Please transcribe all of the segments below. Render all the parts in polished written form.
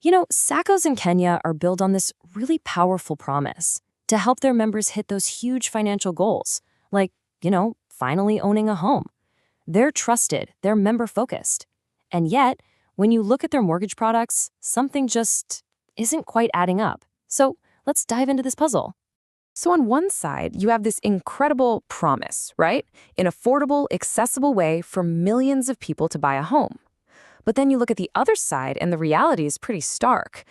SACCOs in Kenya are built on this really powerful promise to help their members hit those huge financial goals, like, finally owning a home. They're trusted, they're member-focused. And yet, when you look at their mortgage products, something just isn't quite adding up. So let's dive into this puzzle. So on one side, you have this incredible promise, right? An affordable, accessible way for millions of people to buy a home. But then you look at the other side, and the reality is pretty stark.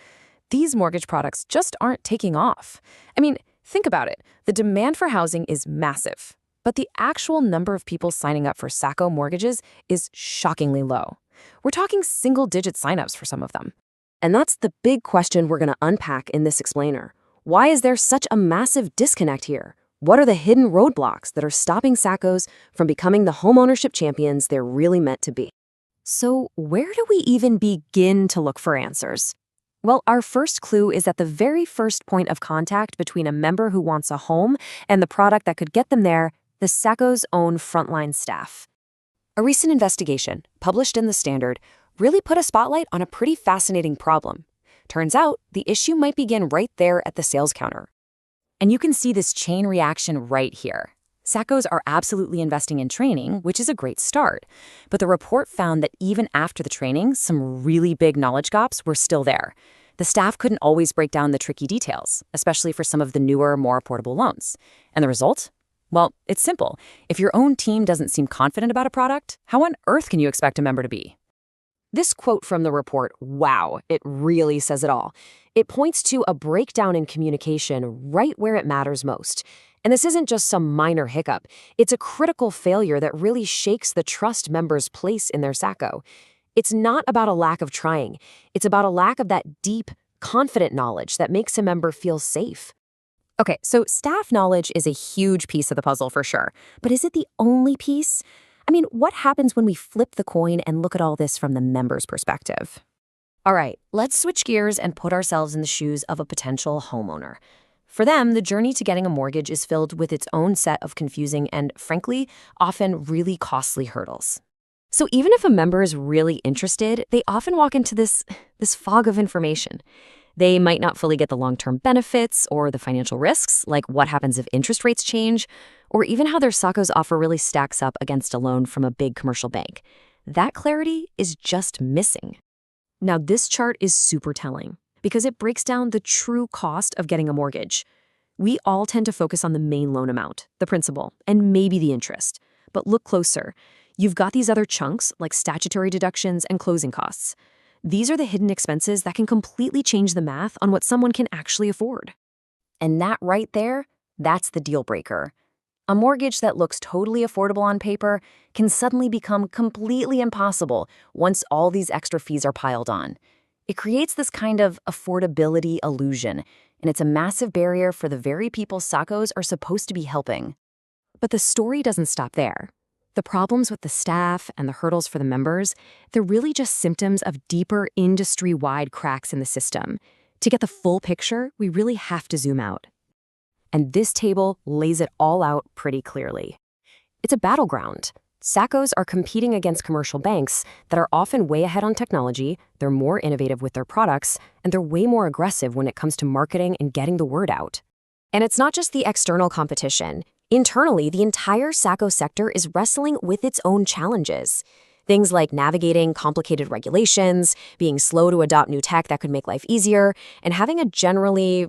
These mortgage products just aren't taking off. I mean, think about it. The demand for housing is massive, but the actual number of people signing up for Sacco mortgages is shockingly low. We're talking single-digit signups for some of them. And that's the big question we're going to unpack in this explainer. Why is there such a massive disconnect here? What are the hidden roadblocks that are stopping SACCOs from becoming the homeownership champions they're really meant to be? So where do we even begin to look for answers? Well, our first clue is at the very first point of contact between a member who wants a home and the product that could get them there, the SACCO's own frontline staff. A recent investigation, published in The Standard, really put a spotlight on a pretty fascinating problem. Turns out, the issue might begin right there at the sales counter. And you can see this chain reaction right here. SACCOs are absolutely investing in training, which is a great start. But the report found that even after the training, some really big knowledge gaps were still there. The staff couldn't always break down the tricky details, especially for some of the newer, more affordable loans. And the result? Well, it's simple. If your own team doesn't seem confident about a product, how on earth can you expect a member to be? This quote from the report, wow, it really says it all. It points to a breakdown in communication right where it matters most. And this isn't just some minor hiccup. It's a critical failure that really shakes the trust members' place in their SACCO. It's not about a lack of trying. It's about a lack of that deep, confident knowledge that makes a member feel safe. Okay, so staff knowledge is a huge piece of the puzzle for sure. But is it the only piece? I mean, what happens when we flip the coin and look at all this from the member's perspective? All right, let's switch gears and put ourselves in the shoes of a potential homeowner. For them, the journey to getting a mortgage is filled with its own set of confusing and, frankly, often really costly hurdles. So even if a member is really interested, they often walk into this fog of information. They might not fully get the long-term benefits or the financial risks, like what happens if interest rates change, or even how their SACCO's offer really stacks up against a loan from a big commercial bank. That clarity is just missing. Now, this chart is super telling because it breaks down the true cost of getting a mortgage. We all tend to focus on the main loan amount, the principal, and maybe the interest. But look closer. You've got these other chunks like statutory deductions and closing costs. These are the hidden expenses that can completely change the math on what someone can actually afford. And that right there, that's the deal breaker. A mortgage that looks totally affordable on paper can suddenly become completely impossible once all these extra fees are piled on. It creates this kind of affordability illusion, and it's a massive barrier for the very people SACCOs are supposed to be helping. But the story doesn't stop there. The problems with the staff and the hurdles for the members, they're really just symptoms of deeper industry-wide cracks in the system. To get the full picture, we really have to zoom out. And this table lays it all out pretty clearly. It's a battleground. SACCOs are competing against commercial banks that are often way ahead on technology, they're more innovative with their products, and they're way more aggressive when it comes to marketing and getting the word out. And it's not just the external competition. Internally, the entire SACCO sector is wrestling with its own challenges. Things like navigating complicated regulations, being slow to adopt new tech that could make life easier, and having a generally,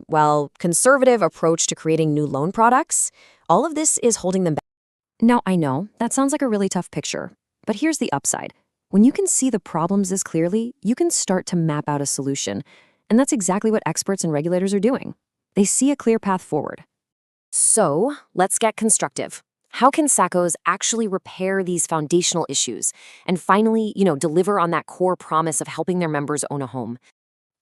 conservative approach to creating new loan products. All of this is holding them back. Now, I know that sounds like a really tough picture, but here's the upside. When you can see the problems this clearly, you can start to map out a solution. And that's exactly what experts and regulators are doing. They see a clear path forward. So, let's get constructive. How can SACCOs actually repair these foundational issues and finally, deliver on that core promise of helping their members own a home?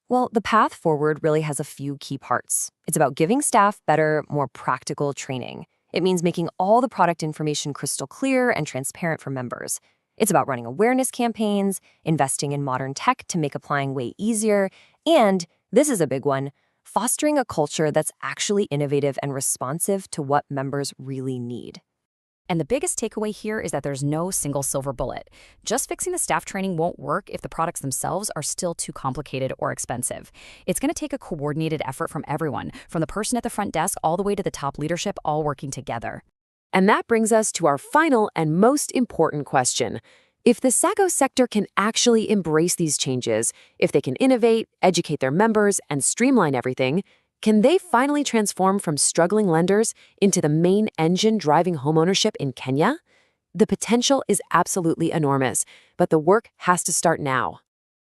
Well, the path forward really has a few key parts. It's about giving staff better, more practical training. It means making all the product information crystal clear and transparent for members. It's about running awareness campaigns, investing in modern tech to make applying way easier, and, this is a big one, fostering a culture that's actually innovative and responsive to what members really need. And the biggest takeaway here is that there's no single silver bullet. Just fixing the staff training won't work if the products themselves are still too complicated or expensive. It's going to take a coordinated effort from everyone, from the person at the front desk all the way to the top leadership, all working together. And that brings us to our final and most important question. If the SACCO sector can actually embrace these changes, if they can innovate, educate their members, and streamline everything, can they finally transform from struggling lenders into the main engine driving homeownership in Kenya? The potential is absolutely enormous, but the work has to start now.